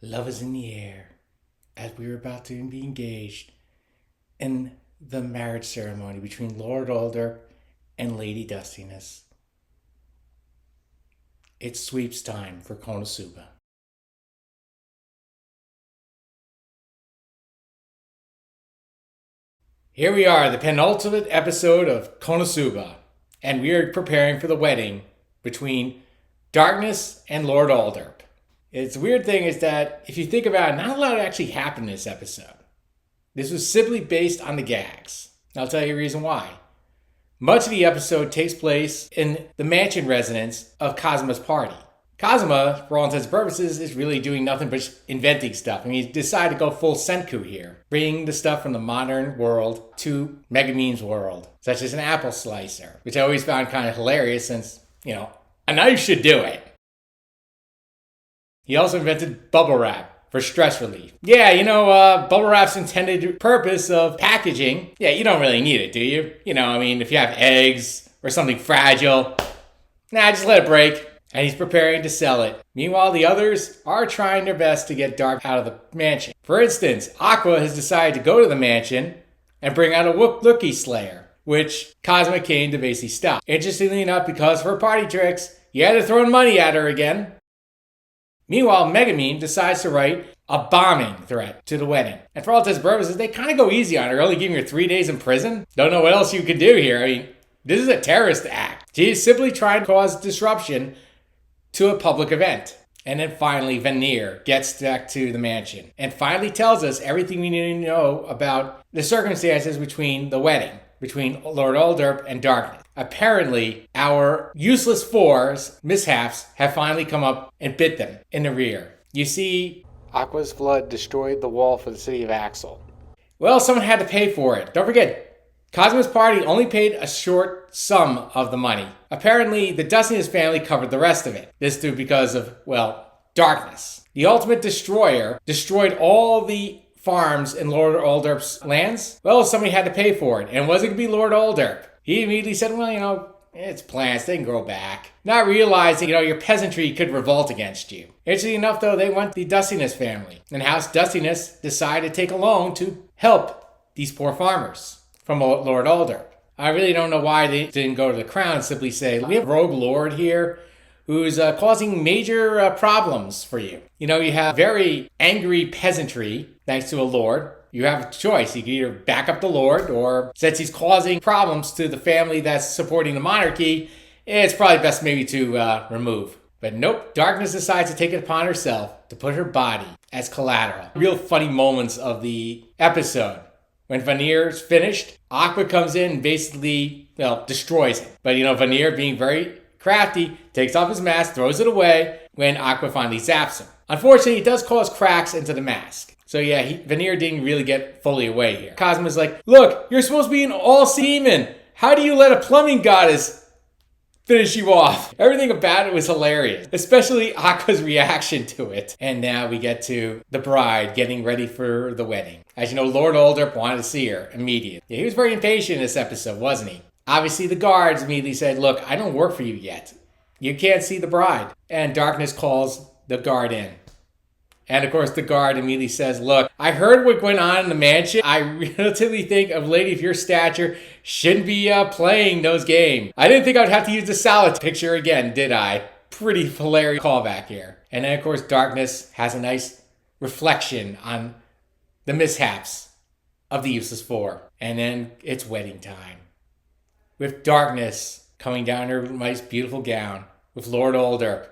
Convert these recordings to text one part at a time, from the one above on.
Love is in the air as we were about to be engaged in the marriage ceremony between Lord Alderp and Lady Dustiness. It's sweeps time for Konosuba. Here we are, the penultimate episode of Konosuba, and we are preparing for the wedding between Darkness and Lord Alderp. It's weird thing is that if you think about it, not a lot actually happened in this episode. This was simply based on the gags. I'll tell you a reason why. Much of the episode takes place in the mansion residence of Kazuma's party. Kazuma, for all intents and purposes, is really doing nothing but inventing stuff. I mean, he decided to go full Senku here, bringing the stuff from the modern world to Megumin's world, such as an apple slicer, which I always found kind of hilarious since, a knife should do it. He also invented bubble wrap for stress relief. Bubble wrap's intended purpose of packaging. Yeah, you don't really need it, do you? If you have eggs or something fragile, just let it break. And he's preparing to sell it. Meanwhile, the others are trying their best to get Dark out of the mansion. For instance, Aqua has decided to go to the mansion and bring out a Wookiee Slayer, which Kazuma came to basically stop. Interestingly enough, because of her party tricks, he had to throw money at her again. Meanwhile, Megumin decides to write a bombing threat to the wedding. And for all intents and purposes, they kind of go easy on her, only giving her 3 days in prison. Don't know what else you could do here. This is a terrorist act. She's simply trying to cause disruption to a public event. And then finally, Vanir gets back to the mansion and finally tells us everything we need to know about the circumstances between the wedding, between Lord Alderp and Darkness. Apparently, our useless fours mishaps have finally come up and bit them in the rear. You see, Aqua's flood destroyed the wall for the city of Axel. Well, someone had to pay for it. Don't forget, Kazuma's party only paid a short sum of the money. Apparently, the Dustiness family covered the rest of it. This due because of, Darkness. The ultimate destroyer destroyed all the farms in Lord Alderp's lands. Well, somebody had to pay for it, and it wasn't going to be Lord Alderp. He immediately said, it's plants, they can grow back. Not realizing, your peasantry could revolt against you. Interestingly enough, though, they went the Dustiness family. And House Dustiness decided to take a loan to help these poor farmers from Lord Alderp. I really don't know why they didn't go to the crown and simply say, we have a rogue lord here who's causing major problems for you. You have very angry peasantry thanks to a lord. You have a choice. You can either back up the lord, or since he's causing problems to the family that's supporting the monarchy, it's probably best maybe to remove. But nope, Darkness decides to take it upon herself to put her body as collateral. Real funny moments of the episode. When Vanir's finished, Aqua comes in and basically, destroys him. But, Vanir, being very crafty, takes off his mask, throws it away when Aqua finally zaps him. Unfortunately, it does cause cracks into the mask. So yeah, Vanir didn't really get fully away here. Kazuma's like, look, you're supposed to be an all-demon. How do you let a plumbing goddess finish you off? Everything about it was hilarious, especially Aqua's reaction to it. And now we get to the bride getting ready for the wedding. As you know, Lord Alderp wanted to see her immediately. Yeah, he was very impatient in this episode, wasn't he? Obviously, the guards immediately said, look, I don't work for you yet. You can't see the bride. And Darkness calls the guard in. And of course, the guard immediately says, look, I heard what went on in the mansion. I relatively think a lady of your stature shouldn't be playing those games. I didn't think I'd have to use the salad picture again, did I? Pretty hilarious callback here. And then, of course, Darkness has a nice reflection on the mishaps of the useless four. And then it's wedding time. With Darkness coming down her nice, beautiful gown, with Lord Alderp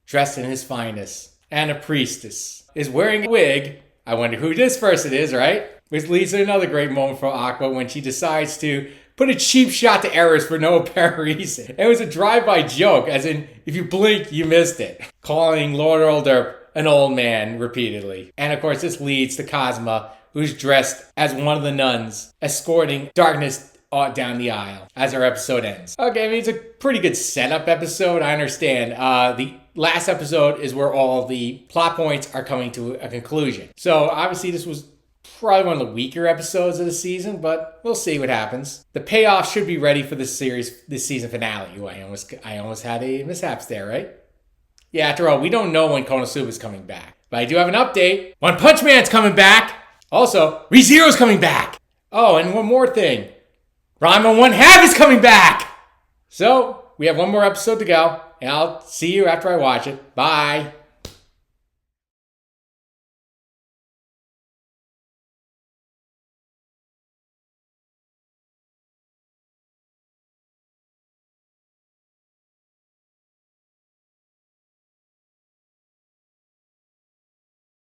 dressed in his finest, and a priestess is wearing a wig. I wonder who this person is, right? Which leads to another great moment for Aqua when she decides to put a cheap shot to Eris for no apparent reason. It was a drive-by joke, as in, if you blinked, you missed it. Calling Lord Alderp an old man repeatedly. And of course, this leads to Kazuma, who's dressed as one of the nuns, escorting Darkness down the aisle as our episode ends. Okay, it's a pretty good setup episode, I understand. The last episode is where all the plot points are coming to a conclusion. So obviously this was probably one of the weaker episodes of the season, but we'll see what happens. The payoff should be ready for this season finale. Ooh, I almost had a mishaps there, right? Yeah, after all, we don't know when Konosuba's coming back. But I do have an update. One Punch Man's coming back. Also, ReZero's coming back. Oh, and one more thing. Ranma 1/2 is coming back. So, we have one more episode to go. And I'll see you after I watch it. Bye.